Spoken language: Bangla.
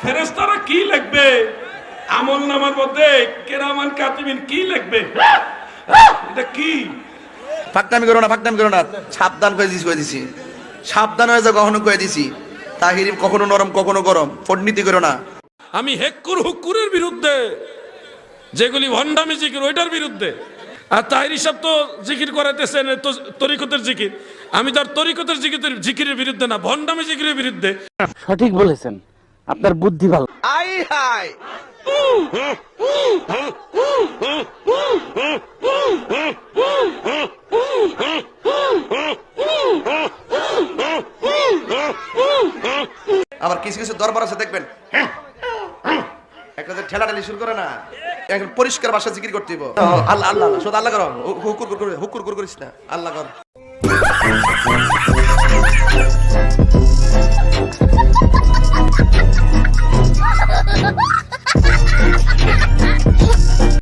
ফেরেশতারা কি লিখবে আমল নামার মধ্যে কিরামান কাতিবিন কি লিখবে এটা কি ফাকনামি করো না সাবধান করে দিছি সাবধান হয়ে যা কখনো কয়ে দিছি তাহিরি কখনো নরম কখনো গরম ফটনীতি করো না। আমি হেক্কুর হুক্কুরের বিরুদ্ধে, যেগুলি ভণ্ডামি জিকির ওইটার বিরুদ্ধে। আর তাহির সাহেব তো জিকির করাইতেছেন তরিকতের জিকির, আমি তার তরিকতের জিকিরের বিরুদ্ধে না, ভণ্ডামি জিকিরের বিরুদ্ধে। সঠিক বলেছেন, আপনার বুদ্ধি ভালো। আই হাই আবার কিছু কিছু দরবার আছে দেখবেন একটা যে ঠেলাঠালি শুরু করে না, এখন পরিষ্কার ভাষা জিকির করতে দিব। আল্লাহ আল্লাহ শুধু আল্লাহ করো, হুকুর করিস না, আল্লাহ কর।